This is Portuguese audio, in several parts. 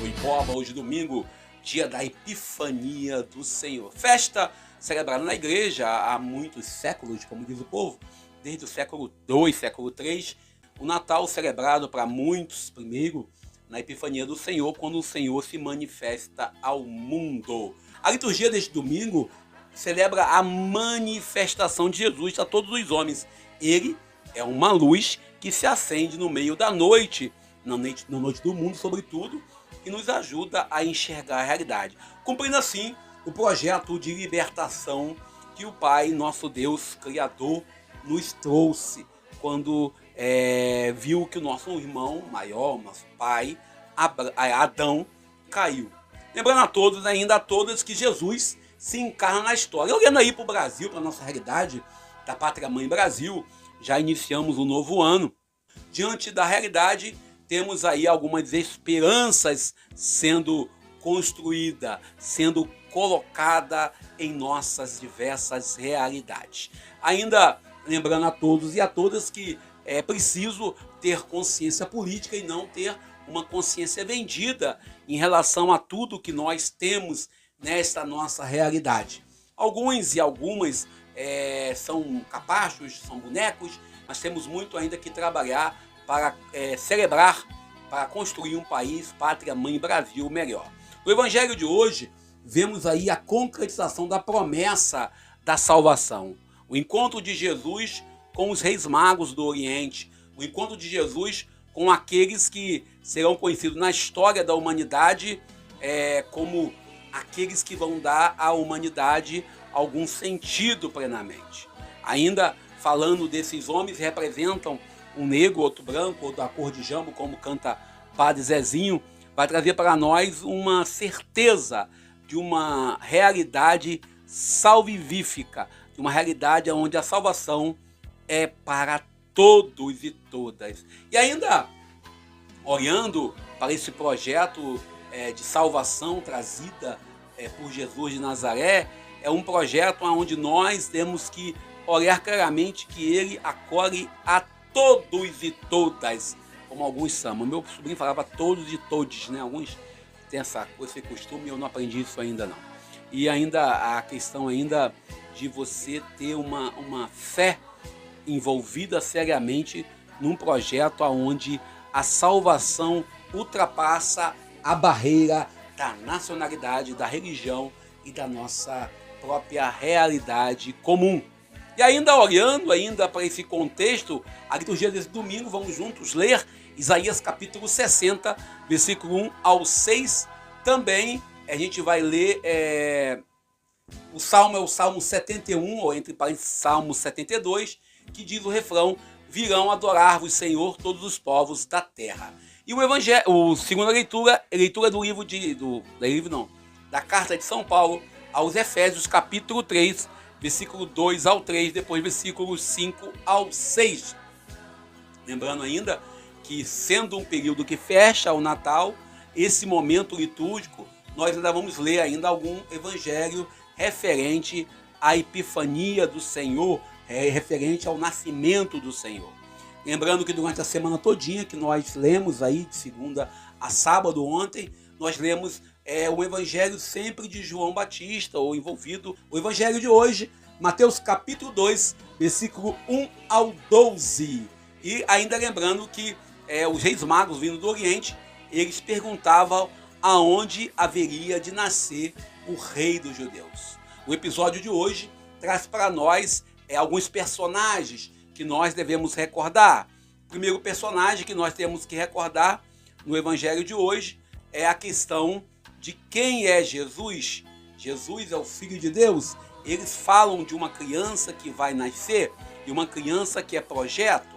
Ipoba, hoje domingo, dia da Epifania do Senhor. Festa celebrada na igreja há muitos séculos, como diz o povo, desde o século II, século III. O Natal celebrado para muitos, primeiro, na Epifania do Senhor, quando o Senhor se manifesta ao mundo. A liturgia deste domingo celebra a manifestação de Jesus a todos os homens. Ele é uma luz que se acende no meio da noite, na noite do mundo, sobretudo, e nos ajuda a enxergar a realidade, cumprindo assim o projeto de libertação que o Pai, nosso Deus Criador, nos trouxe quando viu que o nosso irmão maior, nosso pai, Adão, caiu. Lembrando a todos, ainda a todas, que Jesus se encarna na história. Olhando aí para o Brasil, para a nossa realidade da Pátria Mãe Brasil, já iniciamos um novo ano. Diante da realidade, temos aí algumas esperanças sendo construída, sendo colocada em nossas diversas realidades. Ainda lembrando a todos e a todas que é preciso ter consciência política e não ter uma consciência vendida em relação a tudo que nós temos nesta nossa realidade. Alguns e algumas são capachos, são bonecos, mas temos muito ainda que trabalhar para celebrar, para construir um país, Pátria Mãe Brasil, melhor. No Evangelho de hoje, vemos aí a concretização da promessa da salvação. O encontro de Jesus com os reis magos do Oriente, o encontro de Jesus com aqueles que serão conhecidos na história da humanidade como aqueles que vão dar à humanidade algum sentido plenamente. Ainda falando desses homens, representam um negro, outro branco, outro da cor de jambo, como canta Padre Zezinho, vai trazer para nós uma certeza de uma realidade salvífica, de uma realidade onde a salvação é para todos e todas. E ainda, olhando para esse projeto de salvação trazida por Jesus de Nazaré, é um projeto onde nós temos que olhar claramente que ele acolhe a todos e todas, como alguns chamam. Meu sobrinho falava todos e todes, né? Alguns têm esse costume, eu não aprendi isso ainda não. E ainda a questão ainda de você ter uma fé envolvida seriamente num projeto onde a salvação ultrapassa a barreira da nacionalidade, da religião e da nossa própria realidade comum. E ainda olhando para esse contexto, a liturgia desse domingo, vamos juntos ler Isaías capítulo 60, versículo 1 ao 6. Também a gente vai ler o Salmo, é o Salmo 71, ou entre parênteses, Salmo 72, que diz o refrão: virão adorar-vos, Senhor, todos os povos da terra. E o Evangelho, a segunda leitura do livro da carta de São Paulo aos Efésios, capítulo 3, versículo 2 ao 3, depois versículos 5 ao 6. Lembrando ainda que, sendo um período que fecha o Natal, esse momento litúrgico, nós ainda vamos ler ainda algum evangelho referente à Epifania do Senhor, referente ao nascimento do Senhor. Lembrando que durante a semana todinha que nós lemos aí, de segunda a sábado ontem, nós lemos o evangelho sempre de João Batista, ou envolvido o evangelho de hoje, Mateus capítulo 2, versículo 1 ao 12. E ainda lembrando que os reis magos vindo do Oriente, eles perguntavam aonde haveria de nascer o rei dos judeus. O episódio de hoje traz para nós alguns personagens que nós devemos recordar. O primeiro personagem que nós temos que recordar no evangelho de hoje é a questão de quem é Jesus. Jesus é o Filho de Deus. Eles falam de uma criança que vai nascer, de uma criança que é projeto.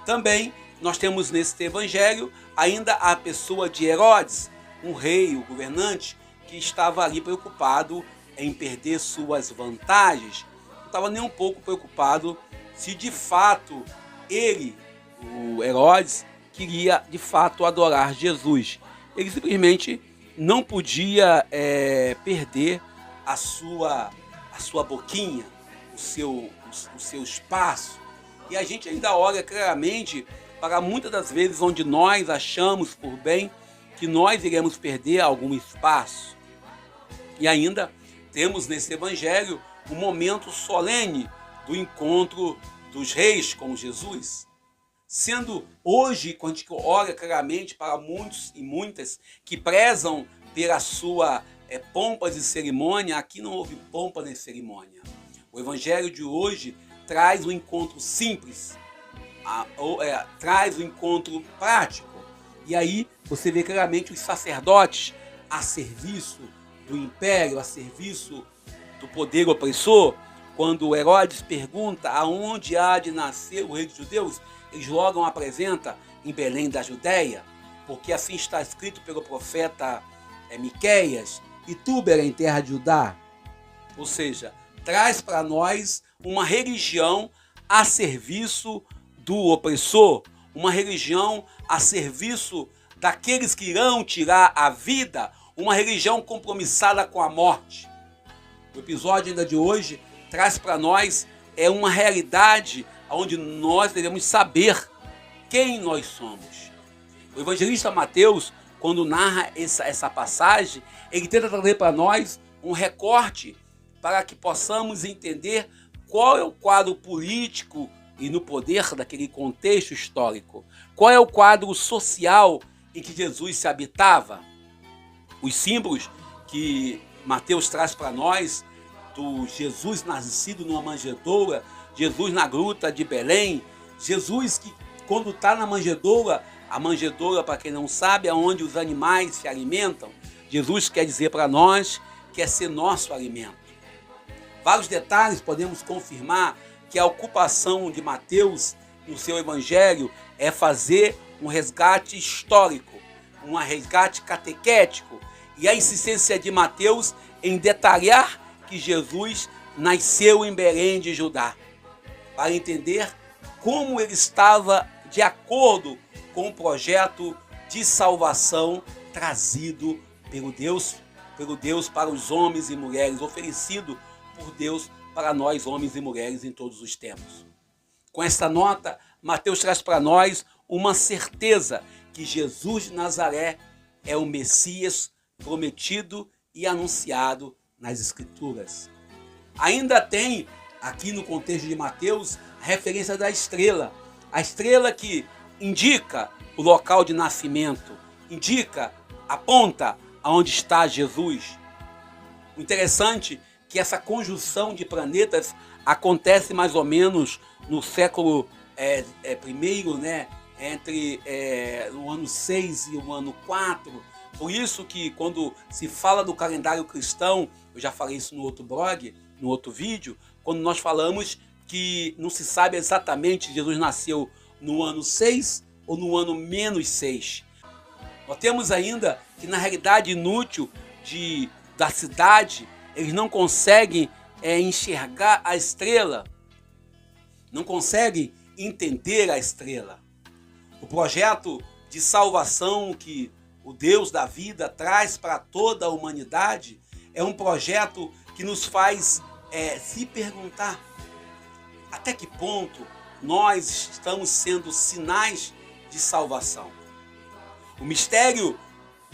Também nós temos nesse evangelho ainda a pessoa de Herodes, um rei, o governante, que estava ali preocupado em perder suas vantagens. Não estava nem um pouco preocupado se de fato ele, o Herodes, queria de fato adorar Jesus. Ele simplesmente não podia perder a sua boquinha, o seu espaço. E a gente ainda olha claramente para muitas das vezes onde nós achamos por bem que nós iremos perder algum espaço. E ainda temos nesse evangelho um momento solene do encontro dos reis com Jesus. Sendo hoje, quando a gente olha claramente para muitos e muitas que prezam pela sua pompa de cerimônia, aqui não houve pompa de cerimônia. O evangelho de hoje traz um encontro simples, traz um encontro prático. E aí você vê claramente os sacerdotes a serviço do império, a serviço do poder opressor. Quando Herodes pergunta aonde há de nascer o rei dos judeus, eles logo apresentam em Belém da Judéia, porque assim está escrito pelo profeta Miqueias, e tu, Belém, terra de Judá. Ou seja, traz para nós uma religião a serviço do opressor, uma religião a serviço daqueles que irão tirar a vida, uma religião compromissada com a morte. O episódio ainda de hoje traz para nós uma realidade onde nós devemos saber quem nós somos. O evangelista Mateus, quando narra essa passagem, ele tenta trazer para nós um recorte para que possamos entender qual é o quadro político e no poder daquele contexto histórico. Qual é o quadro social em que Jesus se habitava? Os símbolos que Mateus traz para nós do Jesus nascido numa manjedoura, Jesus na gruta de Belém, Jesus que quando está na manjedoura, a manjedoura, para quem não sabe, é onde os animais se alimentam. Jesus quer dizer para nós que é ser nosso alimento. Vários detalhes podemos confirmar que a ocupação de Mateus no seu evangelho é fazer um resgate histórico, um resgate catequético, e a insistência de Mateus em detalhar que Jesus nasceu em Belém de Judá, para entender como ele estava de acordo com o projeto de salvação trazido pelo Deus para os homens e mulheres, oferecido por Deus para nós, homens e mulheres, em todos os tempos. Com esta nota, Mateus traz para nós uma certeza que Jesus de Nazaré é o Messias prometido e anunciado nas Escrituras. Ainda tem, aqui no contexto de Mateus, a referência da estrela. A estrela que indica o local de nascimento, aponta aonde está Jesus. O interessante é que essa conjunção de planetas acontece mais ou menos no século I, né? Entre o ano 6 e o ano 4. Por isso que quando se fala do calendário cristão, eu já falei isso no outro blog, no outro vídeo, quando nós falamos que não se sabe exatamente se Jesus nasceu no ano 6 ou no ano menos 6. Nós temos ainda que na realidade inútil da cidade, eles não conseguem enxergar a estrela, não conseguem entender a estrela. O projeto de salvação que o Deus da vida traz para toda a humanidade é um projeto que nos faz se perguntar até que ponto nós estamos sendo sinais de salvação. O mistério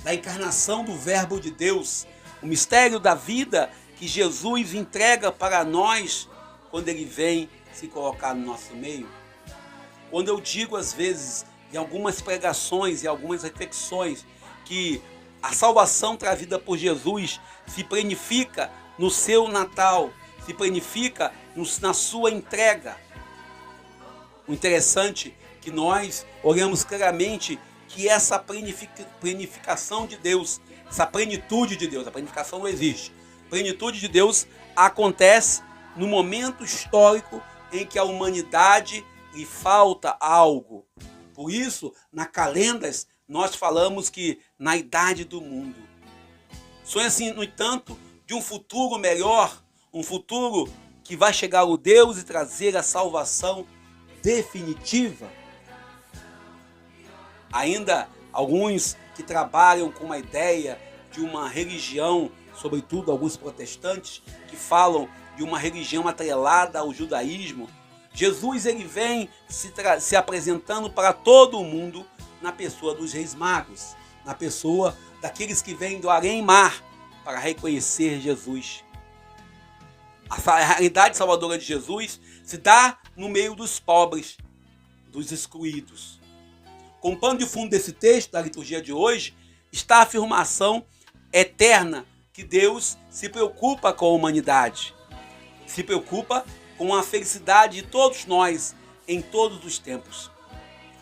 da encarnação do Verbo de Deus, o mistério da vida que Jesus entrega para nós quando ele vem se colocar no nosso meio. Quando eu digo às vezes em algumas pregações e algumas reflexões que a salvação trazida por Jesus se planifica no seu Natal, se planifica na sua entrega. O interessante é que nós olhamos claramente que essa planificação de Deus, essa plenitude de Deus, a planificação não existe. A plenitude de Deus acontece no momento histórico em que a humanidade lhe falta algo. Por isso, na Calendas, nós falamos que na idade do mundo. Sonha-se, no entanto, de um futuro melhor, um futuro que vai chegar o Deus e trazer a salvação definitiva. Ainda alguns que trabalham com uma ideia de uma religião, sobretudo alguns protestantes, que falam de uma religião atrelada ao judaísmo. Jesus ele vem se apresentando para todo o mundo na pessoa dos reis magos. na pessoa daqueles que vêm do além-mar para reconhecer Jesus. A realidade salvadora de Jesus se dá no meio dos pobres, dos excluídos. Com o pano de fundo desse texto, da liturgia de hoje, está a afirmação eterna que Deus se preocupa com a humanidade, se preocupa com a felicidade de todos nós em todos os tempos.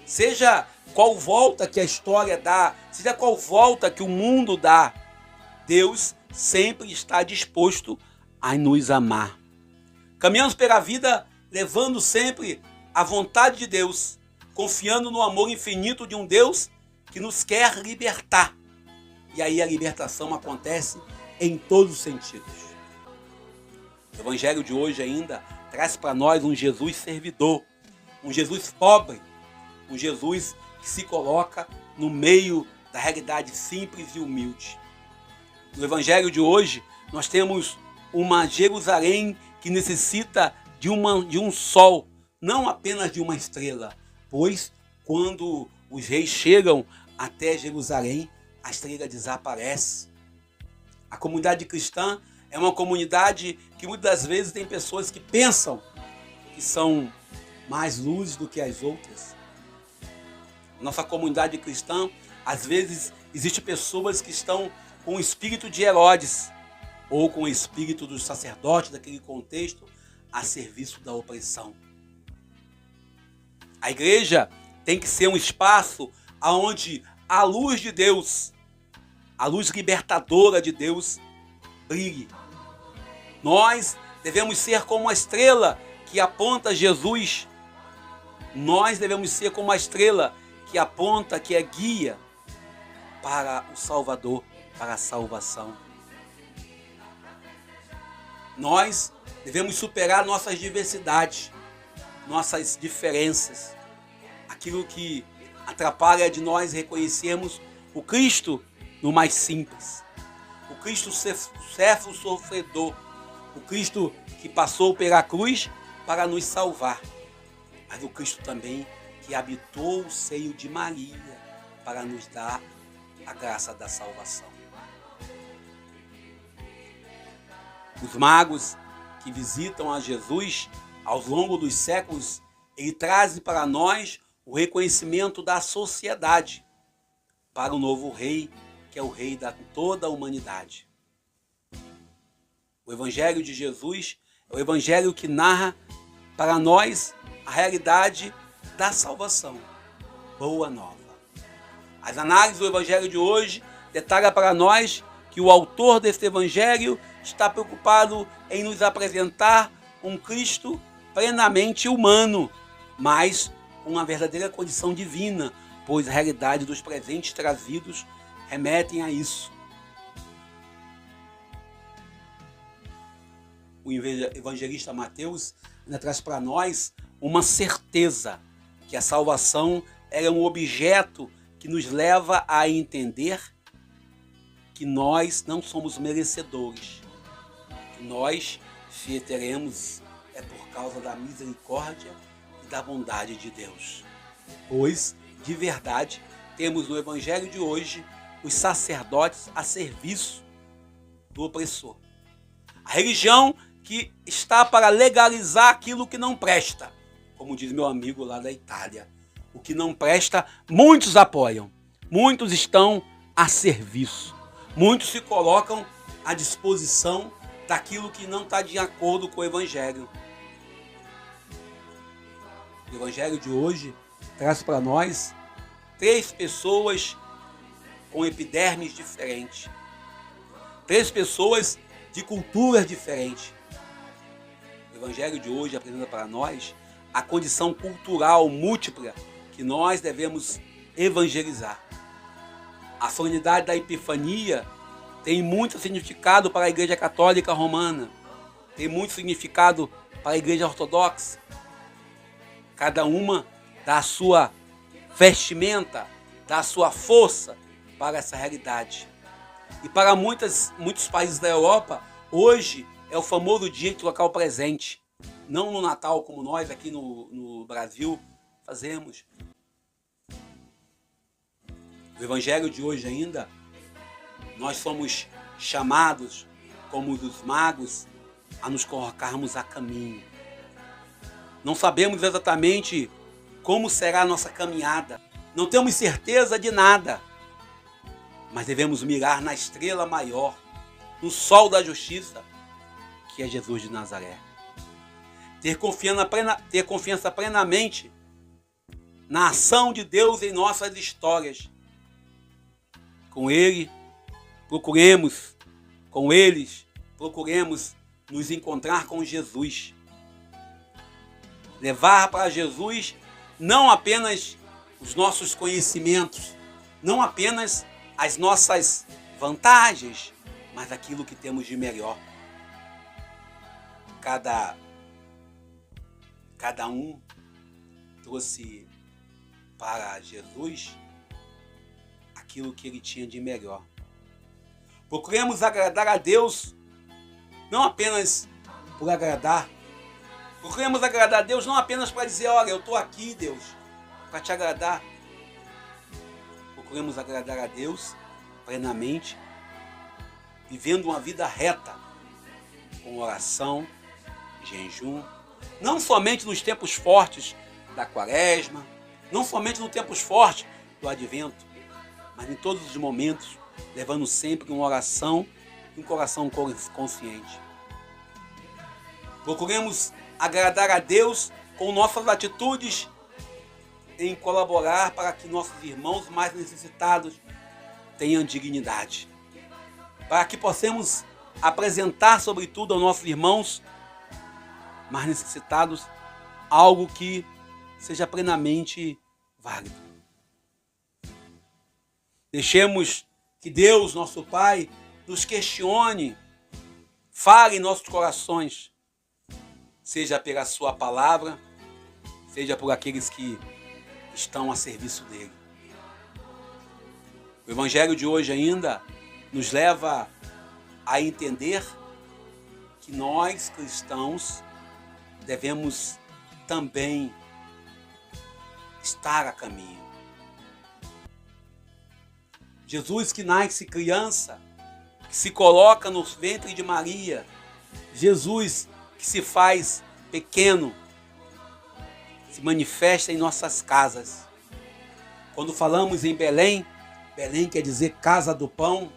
Seja qual volta que a história dá, seja qual volta que o mundo dá, Deus sempre está disposto a nos amar. Caminhamos pela vida levando sempre a vontade de Deus, confiando no amor infinito de um Deus que nos quer libertar. E aí a libertação acontece em todos os sentidos. O Evangelho de hoje ainda traz para nós um Jesus servidor, um Jesus pobre, um Jesus que se coloca no meio da realidade simples e humilde. No Evangelho de hoje, nós temos uma Jerusalém que necessita de um sol, não apenas de uma estrela, pois quando os reis chegam até Jerusalém, a estrela desaparece. A comunidade cristã é uma comunidade que muitas vezes tem pessoas que pensam que são mais luzes do que as outras. Nossa comunidade cristã, às vezes, existe pessoas que estão com o espírito de Herodes ou com o espírito dos sacerdotes daquele contexto a serviço da opressão. A igreja tem que ser um espaço onde a luz de Deus, a luz libertadora de Deus, brilhe. Nós devemos ser como a estrela que aponta Jesus. Nós devemos ser como a estrela que aponta, que é guia para o Salvador, para a salvação. Nós devemos superar nossas diversidades, nossas diferenças, aquilo que atrapalha de nós reconhecermos o Cristo no mais simples, o Cristo servo sofredor, o Cristo que passou pela cruz para nos salvar, mas o Cristo também que habitou o seio de Maria para nos dar a graça da salvação. Os magos que visitam a Jesus ao longo dos séculos, ele traz para nós o reconhecimento da sociedade para o novo rei, que é o rei da toda a humanidade. O Evangelho de Jesus é o Evangelho que narra para nós a realidade da salvação. Boa nova. As análises do Evangelho de hoje detalham para nós que o autor deste Evangelho está preocupado em nos apresentar um Cristo plenamente humano, mas com uma verdadeira condição divina, pois a realidade dos presentes trazidos remetem a isso. O evangelista Mateus ainda traz para nós uma certeza que a salvação é um objeto que nos leva a entender que nós não somos merecedores, que nós, se teremos, é por causa da misericórdia e da bondade de Deus. Pois, de verdade, temos no Evangelho de hoje os sacerdotes a serviço do opressor. A religião que está para legalizar aquilo que não presta. Como diz meu amigo lá da Itália, o que não presta, muitos apoiam, muitos estão a serviço, muitos se colocam à disposição daquilo que não está de acordo com o Evangelho. O Evangelho de hoje traz para nós 3 pessoas com epidermes diferentes, 3 pessoas de culturas diferentes. O Evangelho de hoje apresenta para nós a condição cultural múltipla que nós devemos evangelizar. A solenidade da Epifania tem muito significado para a Igreja Católica Romana, tem muito significado para a Igreja Ortodoxa. Cada uma dá a sua vestimenta, dá a sua força para essa realidade. E para muitos países da Europa, hoje é o famoso dia de trocar o presente. Não no Natal, como nós aqui no Brasil fazemos. No Evangelho de hoje ainda, nós somos chamados, como os magos, a nos colocarmos a caminho. Não sabemos exatamente como será a nossa caminhada. Não temos certeza de nada. Mas devemos mirar na estrela maior, no sol da justiça, que é Jesus de Nazaré. Ter confiança plenamente na ação de Deus em nossas histórias. Com eles, procuremos nos encontrar com Jesus. Levar para Jesus não apenas os nossos conhecimentos, não apenas as nossas vantagens, mas aquilo que temos de melhor. Cada um trouxe para Jesus aquilo que ele tinha de melhor. Procuremos agradar a Deus, não apenas por agradar. Procuremos agradar a Deus não apenas para dizer, olha, eu estou aqui, Deus, para te agradar. Procuremos agradar a Deus plenamente, vivendo uma vida reta, com oração, jejum, não somente nos tempos fortes da quaresma, não somente nos tempos fortes do advento, mas em todos os momentos, levando sempre uma oração e um coração consciente. Procuremos agradar a Deus com nossas atitudes em colaborar para que nossos irmãos mais necessitados tenham dignidade. Para que possamos apresentar, sobretudo, aos nossos irmãos mais necessitados algo que seja plenamente válido. Deixemos que Deus, nosso Pai, nos questione, fale em nossos corações, seja pela sua palavra, seja por aqueles que estão a serviço dele. O Evangelho de hoje ainda nos leva a entender que nós, cristãos, devemos também estar a caminho. Jesus que nasce criança, que se coloca no ventre de Maria, Jesus que se faz pequeno, se manifesta em nossas casas. Quando falamos em Belém, Belém quer dizer casa do pão.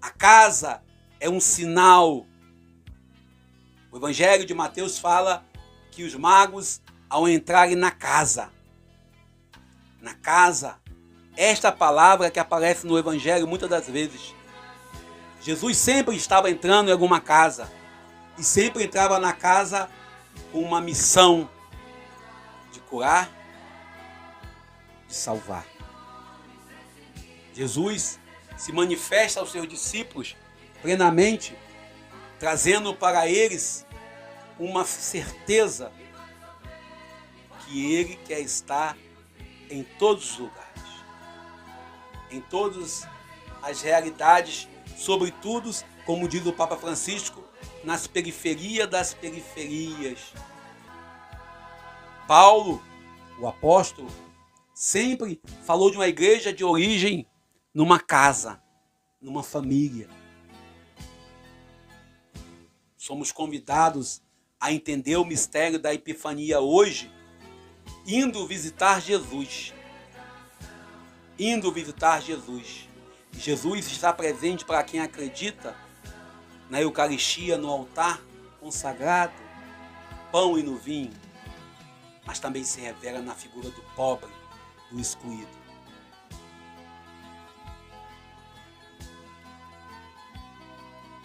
A casa é um sinal. O Evangelho de Mateus fala que os magos, ao entrarem na casa, esta palavra que aparece no Evangelho muitas das vezes, Jesus sempre estava entrando em alguma casa e sempre entrava na casa com uma missão de curar, de salvar. Jesus se manifesta aos seus discípulos plenamente, trazendo para eles uma certeza que Ele quer estar em todos os lugares, em todas as realidades, sobretudo, como diz o Papa Francisco, nas periferias das periferias. Paulo, o apóstolo, sempre falou de uma igreja de origem numa casa, numa família. Somos convidados a entender o mistério da Epifania hoje, indo visitar Jesus. Jesus está presente para quem acredita na Eucaristia, no altar consagrado, pão e no vinho, mas também se revela na figura do pobre, do excluído.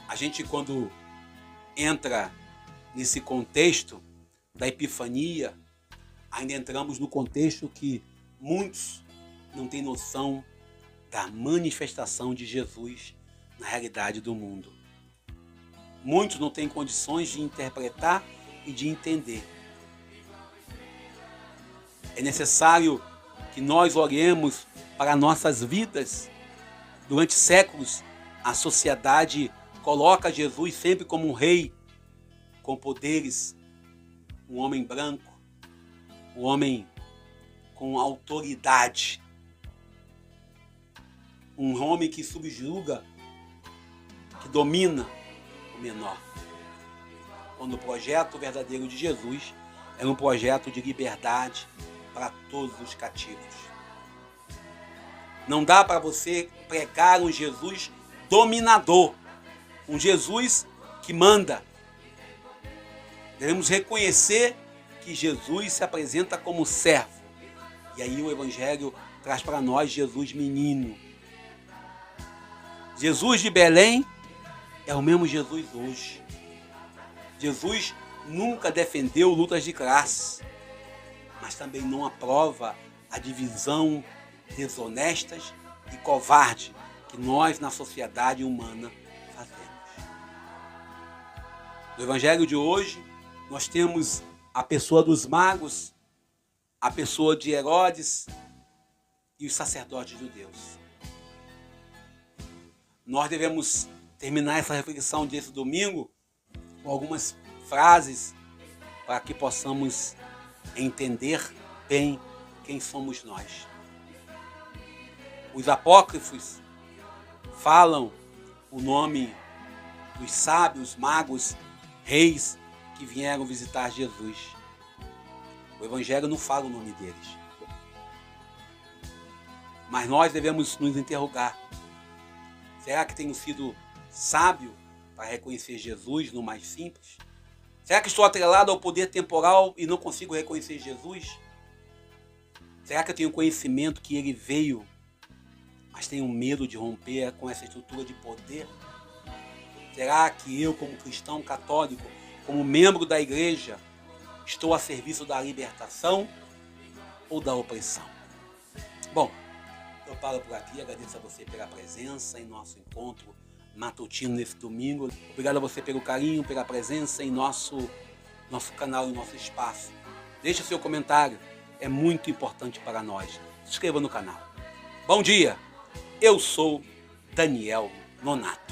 A gente, quando entra nesse contexto da Epifania, ainda entramos no contexto que muitos não têm noção da manifestação de Jesus na realidade do mundo. Muitos não têm condições de interpretar e de entender. É necessário que nós olhemos para nossas vidas. Durante séculos, a sociedade coloca Jesus sempre como um rei com poderes, um homem branco, um homem com autoridade. Um homem que subjuga, que domina o menor. Quando o projeto verdadeiro de Jesus era um projeto de liberdade para todos os cativos. Não dá para você pregar um Jesus dominador, um Jesus que manda. Devemos reconhecer que Jesus se apresenta como servo. E aí o Evangelho traz para nós Jesus menino. Jesus de Belém é o mesmo Jesus hoje. Jesus nunca defendeu lutas de classe, mas também não aprova a divisão desonestas e covarde que nós na sociedade humana fazemos. No Evangelho de hoje, nós temos a pessoa dos magos, a pessoa de Herodes e os sacerdotes judeus. Nós devemos terminar essa reflexão desse domingo com algumas frases para que possamos entender bem quem somos nós. Os apócrifos falam o nome dos sábios, magos, reis que vieram visitar Jesus. O Evangelho não fala o nome deles. Mas nós devemos nos interrogar. Será que tenho sido sábio para reconhecer Jesus no mais simples? Será que estou atrelado ao poder temporal e não consigo reconhecer Jesus? Será que eu tenho conhecimento que ele veio, mas tenho medo de romper com essa estrutura de poder? Será que eu, como cristão católico, como membro da igreja, estou a serviço da libertação ou da opressão? Bom, eu paro por aqui, agradeço a você pela presença em nosso encontro matutino nesse domingo. Obrigado a você pelo carinho, pela presença em nosso canal, em nosso espaço. Deixe o seu comentário, é muito importante para nós. Se inscreva no canal. Bom dia, eu sou Daniel Nonato.